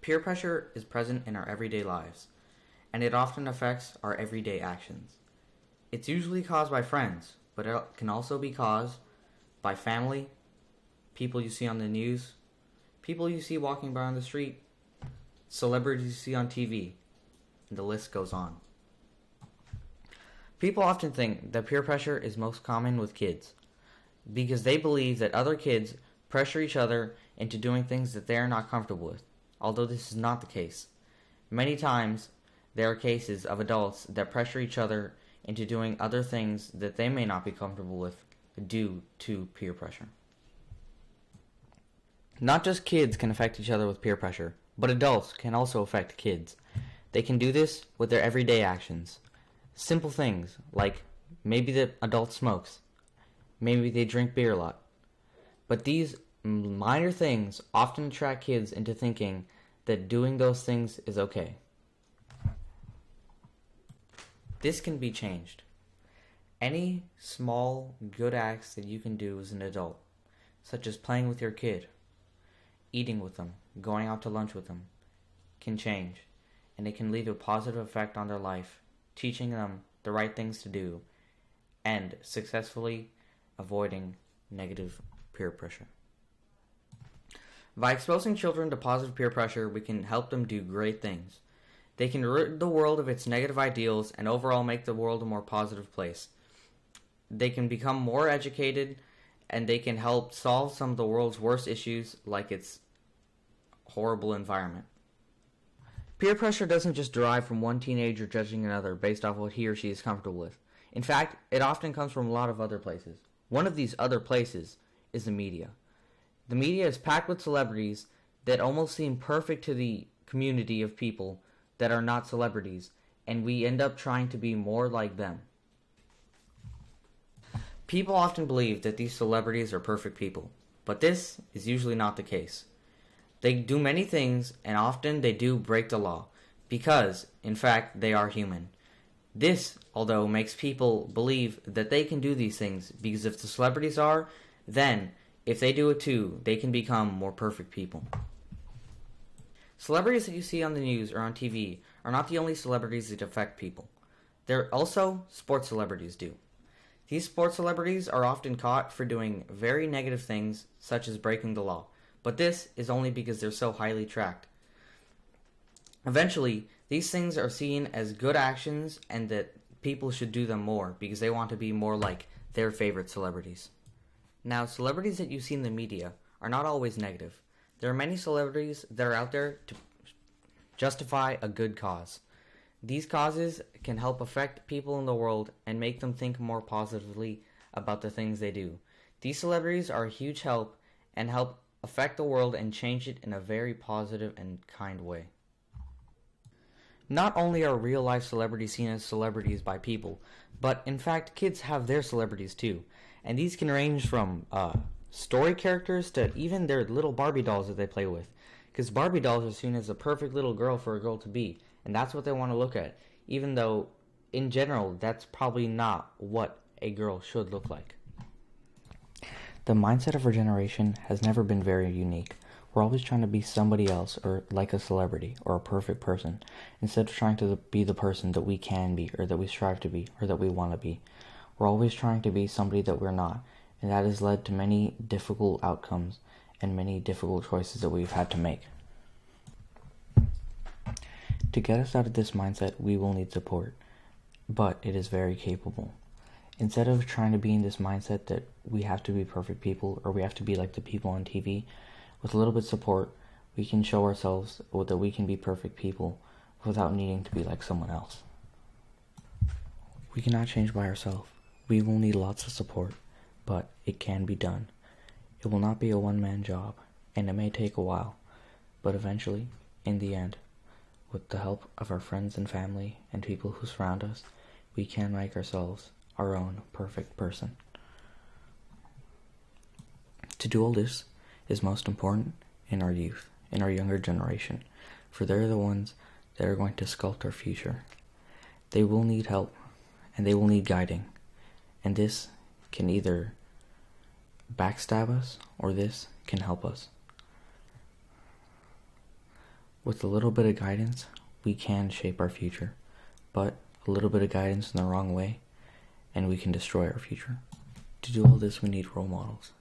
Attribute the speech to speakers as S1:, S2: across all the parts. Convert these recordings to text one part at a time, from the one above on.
S1: Peer pressure is present in our everyday lives, and it often affects our everyday actions. It's usually caused by friends, but it can also be caused by family, people you see on the news, people you see walking by on the street, celebrities you see on TV, and the list goes on. People often think that peer pressure is most common with kids because they believe that other kids pressure each other into doing things that they are not comfortable with, although this is not the case. Many times, there are cases of adults that pressure each other into doing other things that they may not be comfortable with due to peer pressure. Not just kids can affect each other with peer pressure, but adults can also affect kids. They can do this with their everyday actions. Simple things like maybe the adult smokes, maybe they drink beer a lot. But these minor things often attract kids into thinking that doing those things is okay. This can be changed. Any small good acts that you can do as an adult, such as playing with your kid, eating with them, going out to lunch with them, can change, and it can leave a positive effect on their life, teaching them the right things to do, and successfully avoiding negative peer pressure. By exposing children to positive peer pressure, we can help them do great things. They can rid the world of its negative ideals and overall make the world a more positive place. They can become more educated, and they can help solve some of the world's worst issues, like its horrible environment. Peer pressure doesn't just derive from one teenager judging another based off what he or she is comfortable with. In fact, it often comes from a lot of other places. One of these other places is the media. The media is packed with celebrities that almost seem perfect to the community of people that are not celebrities, and we end up trying to be more like them. People often believe that these celebrities are perfect people, but this is usually not the case. They do many things, and often they do break the law, because, in fact, they are human. This, although, makes people believe that they can do these things, because if the celebrities are, then, if they do it too, they can become more perfect people. Celebrities that you see on the news or on TV are not the only celebrities that affect people. There are also sports celebrities do. These sports celebrities are often caught for doing very negative things, such as breaking the law. But this is only because they're so highly tracked. Eventually, these things are seen as good actions and that people should do them more because they want to be more like their favorite celebrities. Now, celebrities that you see in the media are not always negative. There are many celebrities that are out there to justify a good cause. These causes can help affect people in the world and make them think more positively about the things they do. These celebrities are a huge help and help affect the world and change it in a very positive and kind way. Not only are real-life celebrities seen as celebrities by people, but in fact kids have their celebrities too. And these can range from story characters to even their little Barbie dolls that they play with. Because Barbie dolls are seen as a perfect little girl for a girl to be. And that's what they want to look at. Even though, in general, that's probably not what a girl should look like. The mindset of our generation has never been very unique. We're always trying to be somebody else or like a celebrity or a perfect person instead of trying to be the person that we can be or that we strive to be or that we want to be. We're always trying to be somebody that we're not, and that has led to many difficult outcomes and many difficult choices that we've had to make. To get us out of this mindset, we will need support, but it is very capable. Instead of trying to be in this mindset that we have to be perfect people or we have to be like the people on TV, with a little bit of support, we can show ourselves that we can be perfect people without needing to be like someone else. We cannot change by ourselves. We will need lots of support, but it can be done. It will not be a one-man job, and it may take a while, but eventually, in the end, with the help of our friends and family and people who surround us, we can make ourselves our own perfect person. To do all this is most important in our youth, in our younger generation, for they're the ones that are going to sculpt our future. They will need help, and they will need guiding, and this can either backstab us or this can help us. With a little bit of guidance, we can shape our future, but a little bit of guidance in the wrong way, and we can destroy our future. To do all this, we need role models.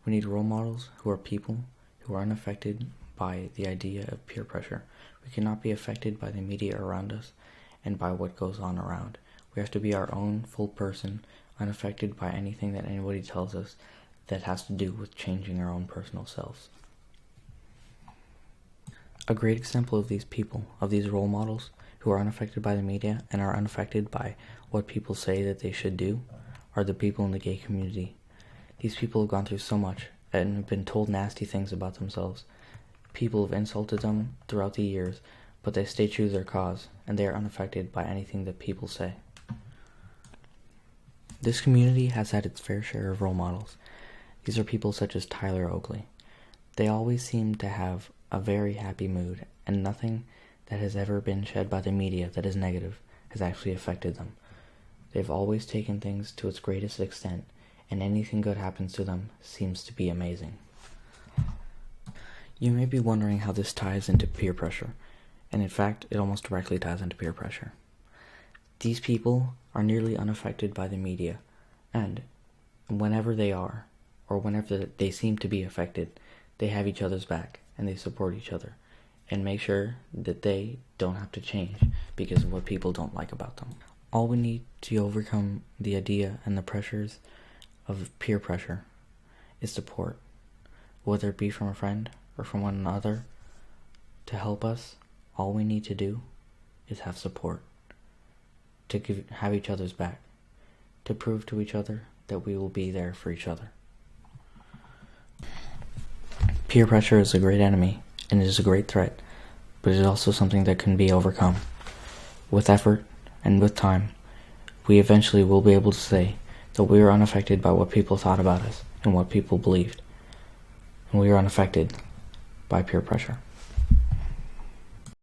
S1: We need role models who are people who are unaffected by the idea of peer pressure. We cannot be affected by the media around us and by what goes on around. We have to be our own full person, unaffected by anything that anybody tells us that has to do with changing our own personal selves. A great example of these people, of these role models, who are unaffected by the media and are unaffected by what people say that they should do, are the people in the gay community. These people have gone through so much and have been told nasty things about themselves. People have insulted them throughout the years, but they stay true to their cause, and they are unaffected by anything that people say. This community has had its fair share of role models. These are people such as Tyler Oakley. They always seem to have a very happy mood, and nothing that has ever been shed by the media that is negative has actually affected them. They've always taken things to its greatest extent, and anything good happens to them seems to be amazing. You may be wondering how this ties into peer pressure, and in fact, it almost directly ties into peer pressure. These people are nearly unaffected by the media, and whenever they are, or whenever they seem to be affected, they have each other's back, and they support each other, and make sure that they don't have to change because of what people don't like about them. All we need to overcome the idea and the pressures of peer pressure is support, whether it be from a friend or from one another. To help us, all we need to do is have support, to have each other's back, to prove to each other that we will be there for each other. Peer pressure is a great enemy, and it is a great threat, but it is also something that can be overcome. With effort and with time, we eventually will be able to say that we are unaffected by what people thought about us and what people believed, and we are unaffected by peer pressure.